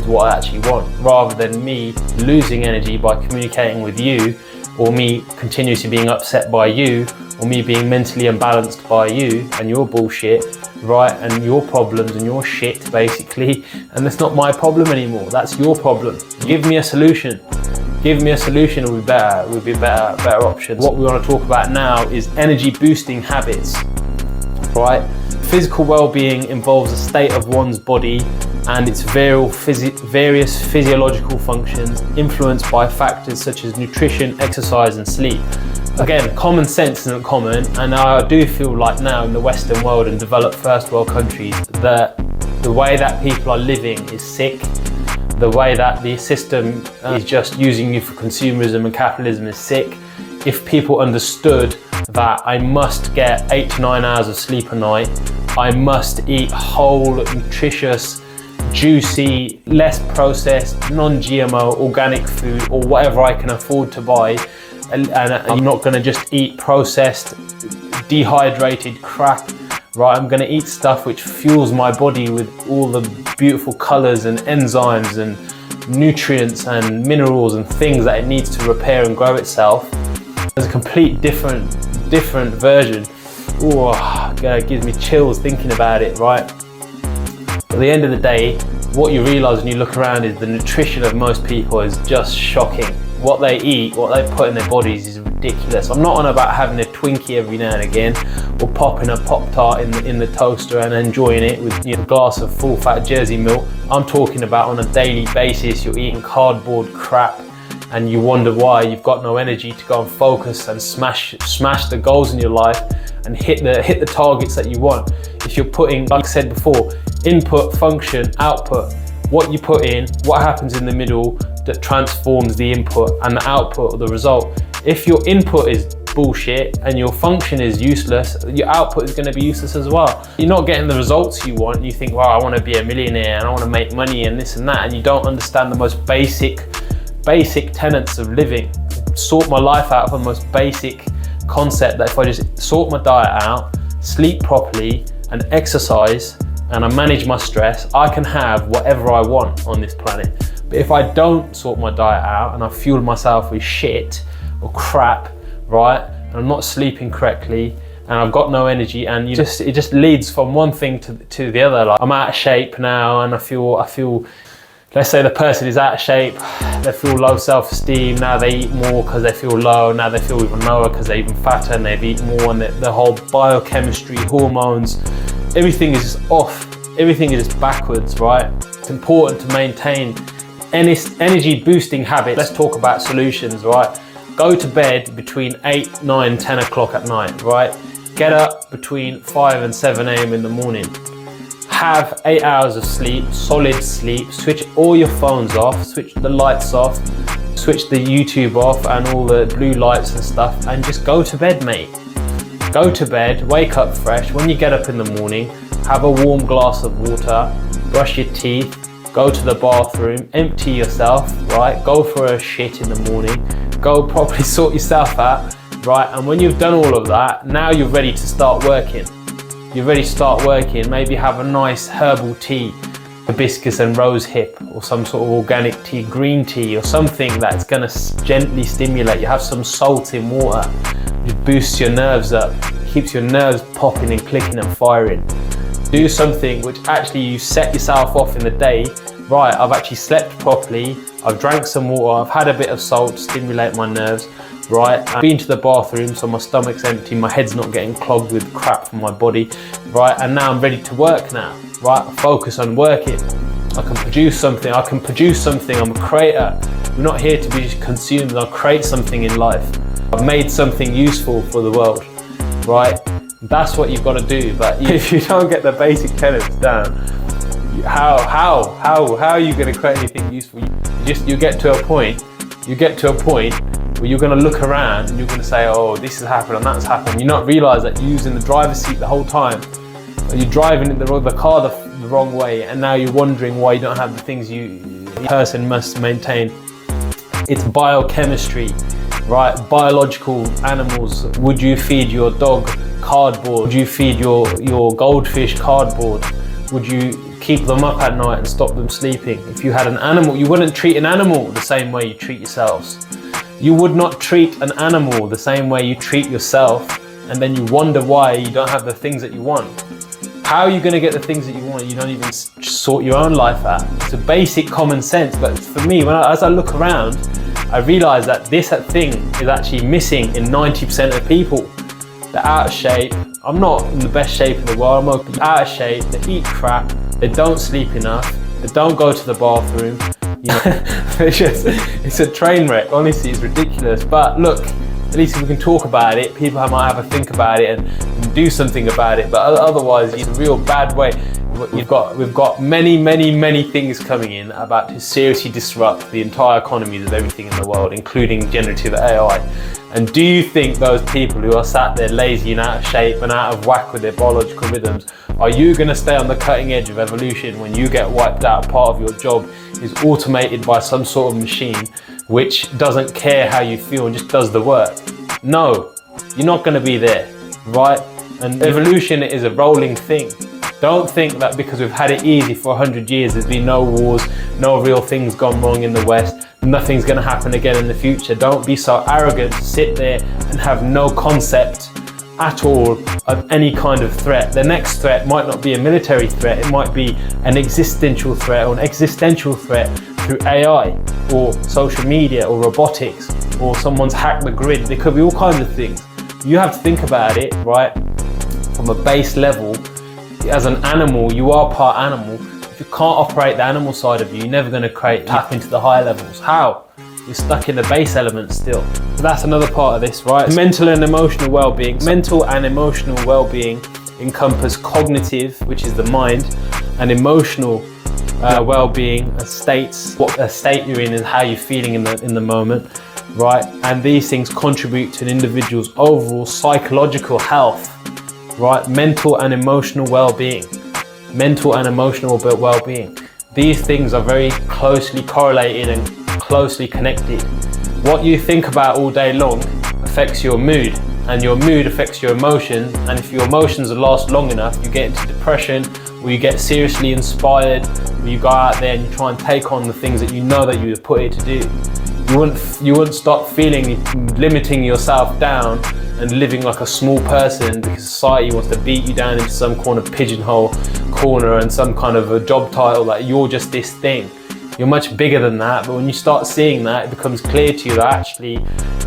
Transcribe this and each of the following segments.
what I actually want, rather than me losing energy by communicating with you, or me continuously being upset by you, or me being mentally imbalanced by you and your bullshit, right? And your problems and your shit, basically. And that's not my problem anymore. That's your problem. Give me a solution. Give me a solution, it would be better options. What we want to talk about now is energy boosting habits, right? Physical well-being involves a state of one's body and its various physiological functions influenced by factors such as nutrition, exercise and sleep. Again, common sense isn't common, and I do feel like now in the Western world and developed first world countries that the way that people are living is sick. The way that the system is just using you for consumerism and capitalism is sick. If people understood that I must get 8 to 9 hours of sleep a night, I must eat whole, nutritious, juicy, less processed, non-GMO, organic food, or whatever I can afford to buy, and I'm not gonna just eat processed, dehydrated crap, right? I'm gonna eat stuff which fuels my body with all the beautiful colors and enzymes and nutrients and minerals and things that it needs to repair and grow itself. There's a complete different version. Oh, it gives me chills thinking about it, right? At the end of the day, what you realize when you look around is the nutrition of most people is just shocking. What they eat, what they put in their bodies is ridiculous. I'm not on about having a Twinkie every now and again, or popping a Pop-Tart in the toaster and enjoying it with a glass of full-fat Jersey milk. I'm talking about on a daily basis, you're eating cardboard crap, and you wonder why you've got no energy to go and focus and smash the goals in your life and hit the targets that you want. If you're putting, like I said before, input, function, output, what you put in, what happens in the middle that transforms the input and the output or the result. If your input is bullshit and your function is useless, your output is going to be useless as well. You're not getting the results you want. You think, well, I want to be a millionaire and I want to make money and this and that, and you don't understand the most basic tenets of living. Sort my life out for the most basic concept that if I just sort my diet out, sleep properly and exercise, and I manage my stress, I can have whatever I want on this planet. But if I don't sort my diet out and I fuel myself with shit or crap, right, and I'm not sleeping correctly and I've got no energy, and it just leads from one thing to the other. Like, I'm out of shape now and I feel, let's say the person is out of shape, they feel low self-esteem, now they eat more because they feel low, now they feel even lower because they're even fatter and they've eaten more, and the whole biochemistry, hormones, everything is just off, everything is just backwards, right? It's important to maintain energy boosting habits. Let's talk about solutions, right? Go to bed between 8, 9, 10 o'clock at night, right? Get up between 5 and 7 a.m. in the morning. Have 8 hours of sleep, solid sleep, switch all your phones off, switch the lights off, switch the YouTube off and all the blue lights and stuff, and just go to bed, mate. Go to bed, wake up fresh. When you get up in the morning, have a warm glass of water, brush your teeth, go to the bathroom, empty yourself, right? Go for a shit in the morning, go properly sort yourself out, right? And when you've done all of that, now you're ready to start working. You're ready to start working. Maybe have a nice herbal tea, hibiscus and rose hip, or some sort of organic tea, green tea, or something that's gonna gently stimulate you. Have some salt in water. It boosts your nerves up, keeps your nerves popping and clicking and firing. Do something which actually you set yourself off in the day. Right, I've actually slept properly, I've drank some water, I've had a bit of salt to stimulate my nerves, right? I've been to the bathroom so my stomach's empty, my head's not getting clogged with crap from my body, right? And now I'm ready to work now, right? I focus on working. I can produce something, I'm a creator. I'm not here to be consumed, I'll create something in life. I've made something useful for the world, right? That's what you've got to do. But if you don't get the basic tenets down, how are you going to create anything useful? You get to a point where you're going to look around and you're going to say, oh, this has happened and that's happened. You not realize that you're using the driver's seat the whole time. You're driving the car the wrong way, and now you're wondering why you don't have the things a person must maintain. It's biochemistry, right? Biological animals. Would you feed your dog cardboard? Would you feed your goldfish cardboard? Would you keep them up at night and stop them sleeping. If you had an animal, you wouldn't treat an animal the same way you treat yourselves. You would not treat an animal the same way you treat yourself, and then you wonder why you don't have the things that you want. How are you going to get the things that you want? You don't even sort your own life out. It's a basic common sense, but for me, as I look around, I realize that this thing is actually missing in 90% of people. They're out of shape. I'm not in the best shape in the world. I'm out of shape. They eat crap. They don't sleep enough. They don't go to the bathroom. You know, it's a train wreck. Honestly, it's ridiculous. But look, at least if we can talk about it, people might have a think about it and do something about it. But otherwise, it's a real bad way. We've got many things coming in about to seriously disrupt the entire economies of everything in the world, including generative AI. And do you think those people who are sat there lazy and out of shape and out of whack with their biological rhythms, are you going to stay on the cutting edge of evolution when you get wiped out? Part of your job is automated by some sort of machine which doesn't care how you feel and just does the work. No, you're not going to be there, right? And evolution is a rolling thing. Don't think that because we've had it easy for 100 years, there's been no wars, no real things gone wrong in the West, nothing's going to happen again in the future. Don't be so arrogant to sit there and have no concept at all of any kind of threat. The next threat might not be a military threat, it might be an existential threat or an existential threat through AI or social media or robotics or someone's hacked the grid. There could be all kinds of things. You have to think about it, right, from a base level. As an animal, you are part animal. If you can't operate the animal side of you, you're never going to tap into the higher levels. How? You're stuck in the base element still. So that's another part of this, right? Mental and emotional well-being. Mental and emotional well-being encompass cognitive, which is the mind, and emotional well-being, what a state you're in and how you're feeling in the moment, right? And these things contribute to an individual's overall psychological health. Right, mental and emotional well-being. Mental and emotional well-being. These things are very closely correlated and closely connected. What you think about all day long affects your mood, and your mood affects your emotions. And if your emotions last long enough, you get into depression, or you get seriously inspired, or you go out there and you try and take on the things that you know that you were put here to do. You wouldn't stop feeling limiting yourself down and living like a small person because society wants to beat you down into some kind of pigeonhole corner and some kind of a job title that you're just this thing. You're much bigger than that, but when you start seeing that, it becomes clear to you that actually,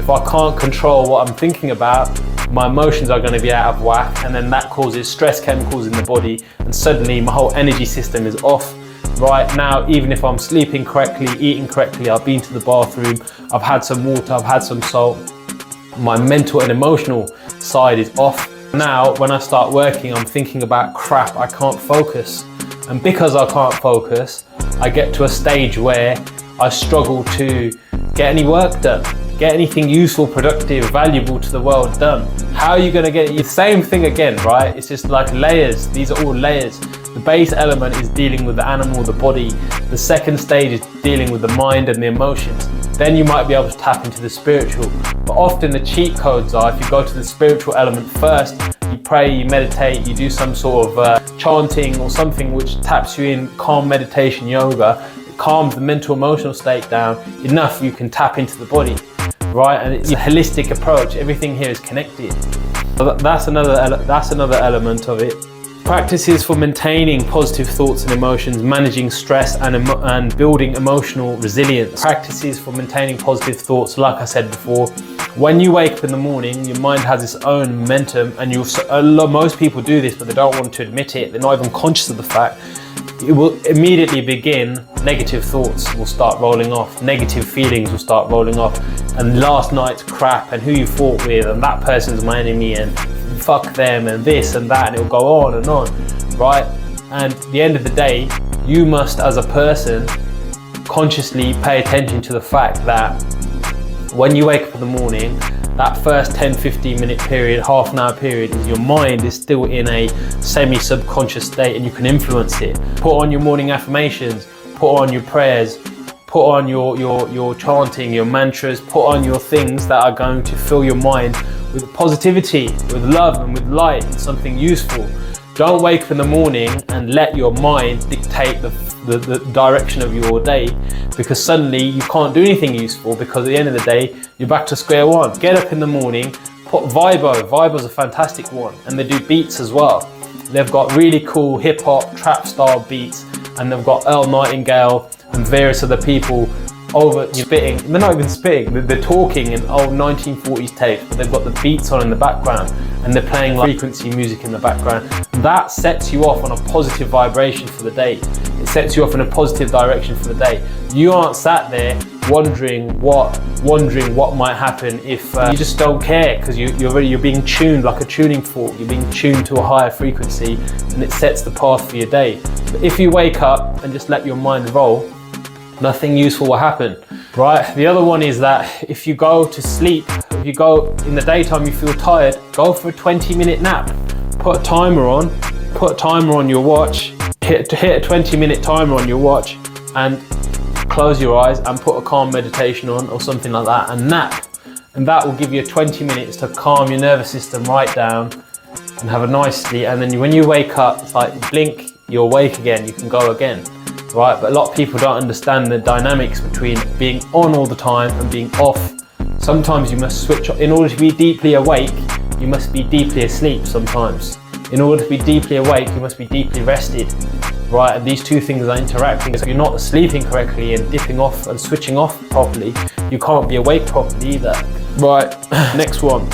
if I can't control what I'm thinking about, my emotions are going to be out of whack, and then that causes stress chemicals in the body, and suddenly my whole energy system is off. Right now, even if I'm sleeping correctly, eating correctly, I've been to the bathroom, I've had some water, I've had some salt, my mental and emotional side is off. Now, when I start working, I'm thinking about crap, I can't focus. And because I can't focus, I get to a stage where I struggle to get any work done, get anything useful, productive, valuable to the world done. How are you going to get it? The same thing again, right? It's just like layers. These are all layers. The base element is dealing with the animal, the body. The second stage is dealing with the mind and the emotions. Then you might be able to tap into the spiritual. But often the cheat codes are, if you go to the spiritual element first, you pray, you meditate, you do some sort of chanting or something which taps you in, calm meditation, yoga, it calms the mental emotional state down enough you can tap into the body, right? And it's a holistic approach. Everything here is connected. So that's another element of it. Practices for maintaining positive thoughts and emotions, managing stress and building emotional resilience. Practices for maintaining positive thoughts, like I said before. When you wake up in the morning, your mind has its own momentum, and most people do this, but they don't want to admit it. They're not even conscious of the fact. It will immediately begin, negative thoughts will start rolling off, negative feelings will start rolling off, and last night's crap, and who you fought with, and that person's my enemy, and fuck them, and this and that, and it'll go on, right? And at the end of the day, you must, as a person, consciously pay attention to the fact that when you wake up in the morning, that first 10-15 minute period, half an hour period, your mind is still in a semi-subconscious state, and you can influence it. Put on your morning affirmations, put on your prayers, put on your chanting, your mantras, put on your things that are going to fill your mind with positivity, with love and with light, and something useful. Don't wake up in the morning and let your mind dictate the direction of your day, because suddenly you can't do anything useful, because at the end of the day, you're back to square one. Get up in the morning, put Vibo's a fantastic one, and they do beats as well. They've got really cool hip hop, trap style beats, and they've got Earl Nightingale and various other people over spitting. They're not even spitting, they're talking in old 1940s tapes, but they've got the beats on in the background and they're playing like frequency music in the background. That sets you off on a positive vibration for the day. It sets you off in a positive direction for the day. You aren't sat there wondering what might happen if you just don't care, because you're being tuned like a tuning fork. You're being tuned to a higher frequency, and it sets the path for your day. But if you wake up and just let your mind roll, nothing useful will happen, right? The other one is that if you go to sleep, if you go in the daytime, you feel tired, go for a 20-minute nap. Put a timer on your watch, hit a 20-minute timer on your watch, and close your eyes and put a calm meditation on or something like that and nap. And that will give you 20 minutes to calm your nervous system right down and have a nice sleep. And then when you wake up, it's like blink, you're awake again, you can go again. Right, but a lot of people don't understand the dynamics between being on all the time and being off. Sometimes you must switch on. In order to be deeply awake, you must be deeply asleep sometimes. In order to be deeply awake, you must be deeply rested. Right, and these two things are interacting. So if you're not sleeping correctly and dipping off and switching off properly, you can't be awake properly either. Right, next one.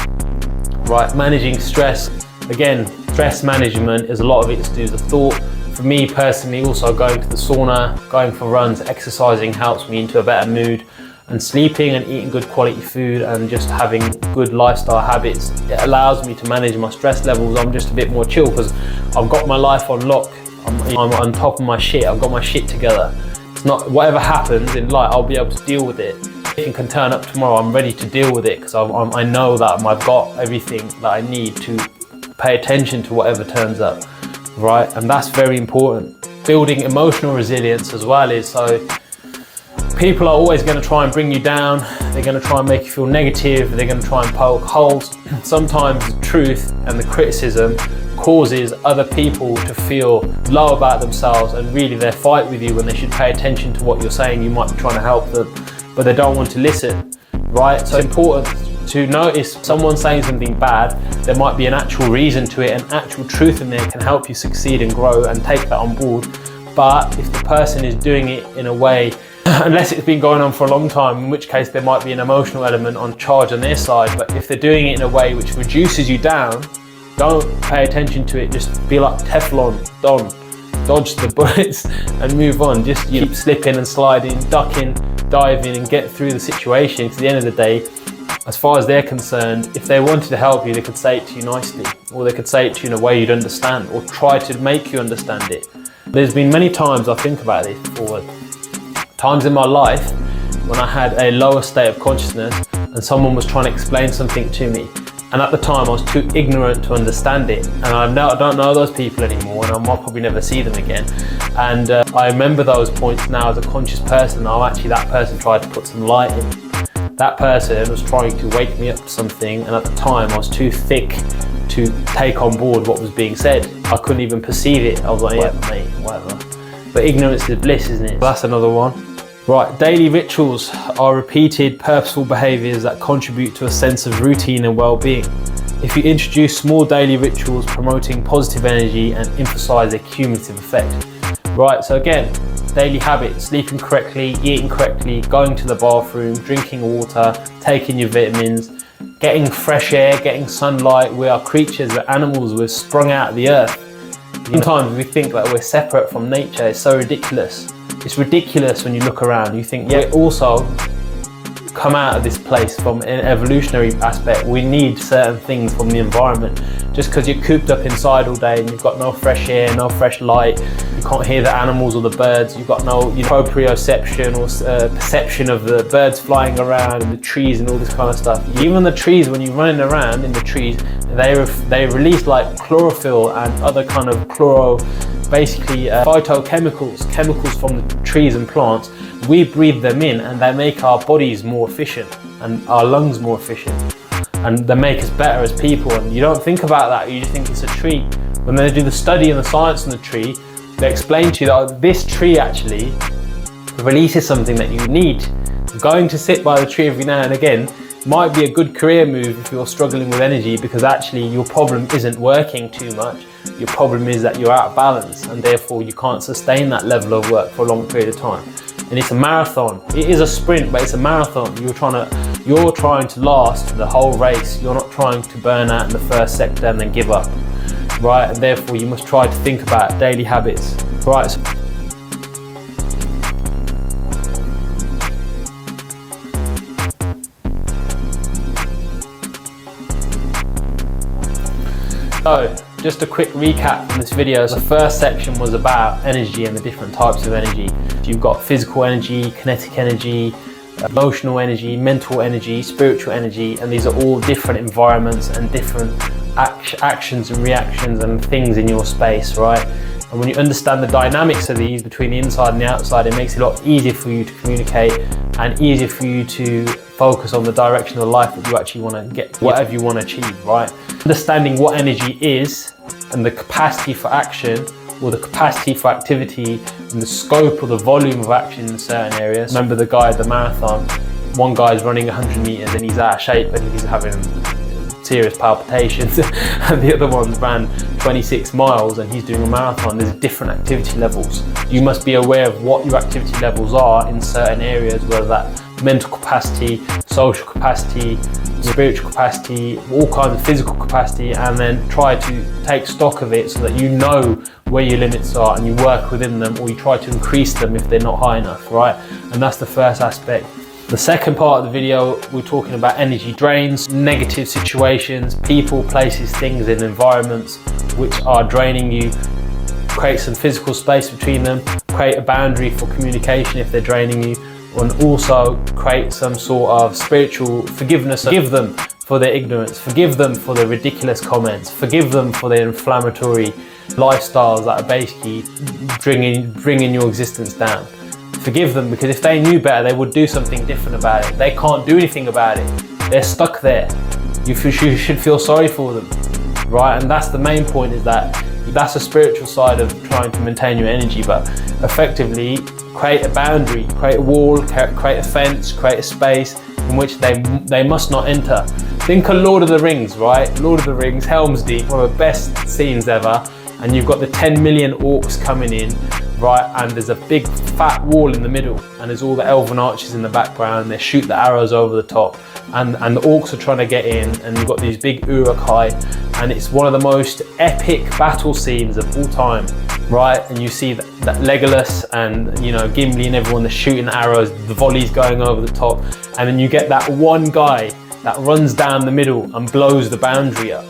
Right, managing stress. Again, stress management is a lot of it to do with the thought. For me personally, also going to the sauna, going for runs, exercising helps me into a better mood, and sleeping and eating good quality food and just having good lifestyle habits. It allows me to manage my stress levels. I'm just a bit more chill because I've got my life on lock. I'm on top of my shit. I've got my shit together. It's not whatever happens in life, I'll be able to deal with it. If it can turn up tomorrow, I'm ready to deal with it because I know that I've got everything that I need to pay attention to whatever turns up. Right, and that's very important. Building emotional resilience as well is, so people are always going to try and bring you down. They're going to try and make you feel negative. They're going to try and poke holes. Sometimes the truth and the criticism causes other people to feel low about themselves, and really they fight with you when they should pay attention to what you're saying. You might be trying to help them, but they don't want to listen, right? So it's important to notice someone saying something bad. There might be an actual reason to it, an actual truth in there can help you succeed and grow, and take that on board. But if the person is doing it in a way, unless it's been going on for a long time, in which case there might be an emotional element on charge on their side, but if they're doing it in a way which reduces you down, don't pay attention to it. Just be like Teflon, dodge the bullets and move on. Just keep slipping and sliding, ducking, diving, and get through the situation. Because at the end of the day, as far as they're concerned, if they wanted to help you, they could say it to you nicely, or they could say it to you in a way you'd understand, or try to make you understand it. There's been many times, I think about this before, times in my life when I had a lower state of consciousness and someone was trying to explain something to me. And at the time I was too ignorant to understand it. And I don't know those people anymore, and I'll probably never see them again. And I remember those points now as a conscious person. Actually, that person tried to put some light in. That person was trying to wake me up to something, and at the time I was too thick to take on board what was being said. I couldn't even perceive it. I was like, yeah, mate, whatever. But ignorance is bliss, isn't it? That's another one. Right, daily rituals are repeated, purposeful behaviours that contribute to a sense of routine and well-being. If you introduce small daily rituals promoting positive energy and emphasise a cumulative effect. Right, so again, daily habits: sleeping correctly, eating correctly, going to the bathroom, drinking water, taking your vitamins, getting fresh air, getting sunlight. We are creatures, we're animals, we're sprung out of the earth. Sometimes we think that we're separate from nature. It's so ridiculous. It's ridiculous when you look around. You think, yeah, also come out of this place from an evolutionary aspect. We need certain things from the environment. Just because you're cooped up inside all day and you've got no fresh air, no fresh light, you can't hear the animals or the birds, you've got no proprioception or perception of the birds flying around and the trees and all this kind of stuff. Even the trees, when you're running around in the trees, they release like chlorophyll and other kind of phytochemicals, chemicals from the trees and plants. We breathe them in and they make our bodies more efficient and our lungs more efficient, and they make us better as people. And you don't think about that, you just think it's a tree. When they do the study and the science on the tree, they explain to you that this tree actually releases something that you need. Going to sit by the tree every now and again might be a good career move if you're struggling with energy, because actually your problem isn't working too much. Your problem is that you're out of balance, and therefore you can't sustain that level of work for a long period of time. And it's a marathon. It is a sprint, but it's a marathon. You're trying to last the whole race. You're not trying to burn out in the first sector and then give up, right? And therefore you must try to think about daily habits, right? So, just a quick recap from this video. The first section was about energy and the different types of energy. You've got physical energy, kinetic energy, emotional energy, mental energy, spiritual energy, and these are all different environments and different actions and reactions and things in your space, right? And when you understand the dynamics of these between the inside and the outside, it makes it a lot easier for you to communicate and easier for you to focus on the direction of life that you actually want to get, whatever you want to achieve, right? Understanding what energy is and the capacity for action, or the capacity for activity, and the scope or the volume of action in certain areas. Remember the guy at the marathon, one guy's running 100 meters and he's out of shape and he's having serious palpitations, and the other one ran 26 miles and he's doing a marathon. There's different activity levels. You must be aware of what your activity levels are in certain areas, whether that's mental capacity, social capacity, spiritual capacity, all kinds of physical capacity, and then try to take stock of it so that you know where your limits are and you work within them, or you try to increase them if they're not high enough, right? And that's the first aspect. The second part of the video, we're talking about energy drains, negative situations, people, places, things, and environments which are draining you. Create some physical space between them, create a boundary for communication if they're draining you, and also create some sort of spiritual forgiveness. Forgive them for their ignorance, forgive them for their ridiculous comments, forgive them for their inflammatory lifestyles that are basically bringing your existence down. Forgive them, because if they knew better, they would do something different about it. They can't do anything about it. They're stuck there. You should feel sorry for them, right? And that's the main point, is that that's a spiritual side of trying to maintain your energy, but effectively create a boundary, create a wall, create a fence, create a space in which they must not enter. Think of Lord of the Rings, right? Lord of the Rings, Helm's Deep, one of the best scenes ever, and you've got the 10 million orcs coming in, right? And there's a big fat wall in the middle, and there's all the elven archers in the background. They shoot the arrows over the top, and the orcs are trying to get in, and you've got these big Uruk-hai, and it's one of the most epic battle scenes of all time, right? And you see that Legolas and, you know, Gimli and everyone, they're shooting arrows, the volleys going over the top, and then you get that one guy that runs down the middle and blows the boundary up,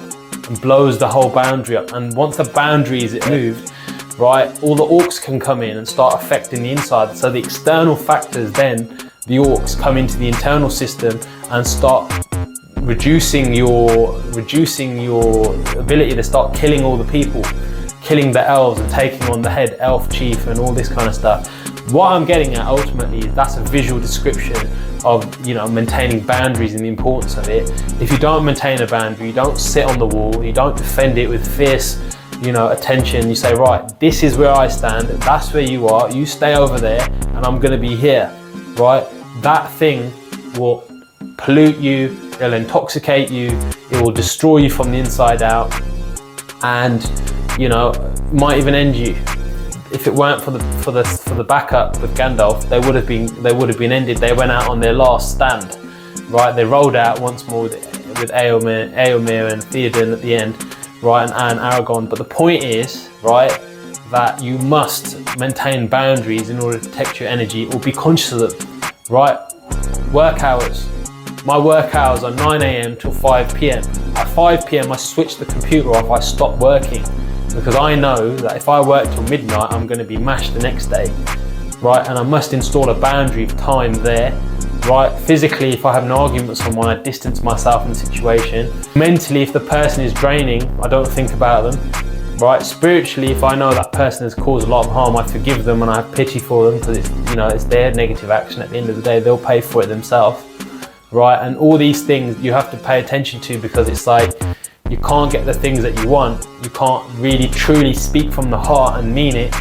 and blows the whole boundary up. And once the boundary is moved, right, all the orcs can come in and start affecting the inside. So the external factors, then the orcs come into the internal system and start reducing your ability to start killing all the people, killing the elves and taking on the head elf chief and all this kind of stuff. What I'm getting at ultimately is that's a visual description of, you know, maintaining boundaries and the importance of it. If you don't maintain a boundary, you don't sit on the wall, you don't defend it with fierce, you know, attention. You say, right, this is where I stand, that's where you are, you stay over there, and I'm going to be here, right? That thing will pollute you, it'll intoxicate you, it will destroy you from the inside out, and, you know, might even end you. If it weren't for the backup with Gandalf, they would have been ended. They went out on their last stand, right? They rolled out once more with Éomer and Theoden at the end, right, and Aragorn. But the point is, right, that you must maintain boundaries in order to protect your energy, or be conscious of them, right? Work hours. My work hours are 9 AM till 5 PM. At 5 PM, I switch the computer off, I stop working, because I know that if I work till midnight, I'm going to be mashed the next day, right? And I must install a boundary of time there, right? Physically, if I have an argument with someone, I distance myself from the situation. Mentally, if the person is draining, I don't think about them, right? Spiritually, if I know that person has caused a lot of harm, I forgive them and I have pity for them, because it's, you know, it's their negative action. At the end of the day, they'll pay for it themselves, right? And all these things you have to pay attention to, because it's like, you can't get the things that you want, you can't really truly speak from the heart and mean it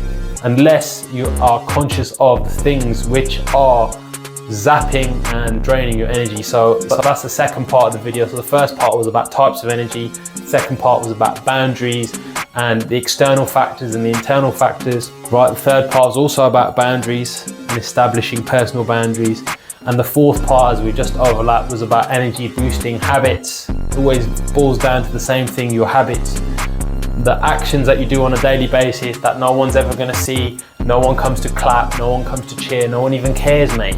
unless you are conscious of the things which are zapping and draining your energy. So that's the second part of the video. So the first part was about types of energy, second part was about boundaries and the external factors and the internal factors, right? The third part was also about boundaries and establishing personal boundaries. And the fourth part, as we just overlapped, was about energy boosting habits. It always boils down to the same thing, your habits. The actions that you do on a daily basis that no one's ever gonna see, no one comes to clap, no one comes to cheer, no one even cares, mate.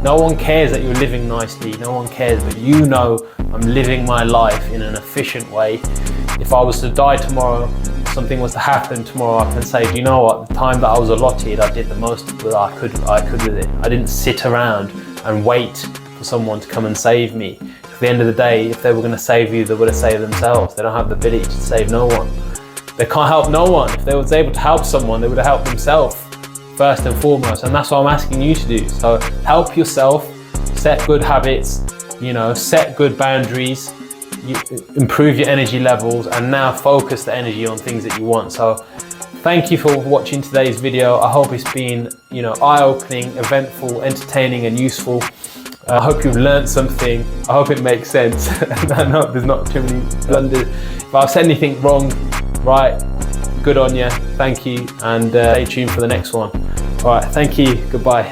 No one cares that you're living nicely, no one cares, but you know I'm living my life in an efficient way. If I was to die tomorrow, something was to happen tomorrow, I can say, do you know what, the time that I was allotted, I did the most that I could with it. I didn't sit around and wait for someone to come and save me. At the end of the day, if they were gonna save you, they would have saved themselves. They don't have the ability to save no one. They can't help no one. If they was able to help someone, they would have helped themselves first and foremost. And that's what I'm asking you to do. So help yourself, set good habits, you know, set good boundaries, improve your energy levels, and now focus the energy on things that you want. So thank you for watching today's video. I hope it's been, you know, eye-opening, eventful, entertaining and useful. I hope you've learned something. I hope it makes sense. I know there's not too many blunders. If I've said anything wrong, right, good on you. Thank you, and stay tuned for the next one. All right, thank you, goodbye.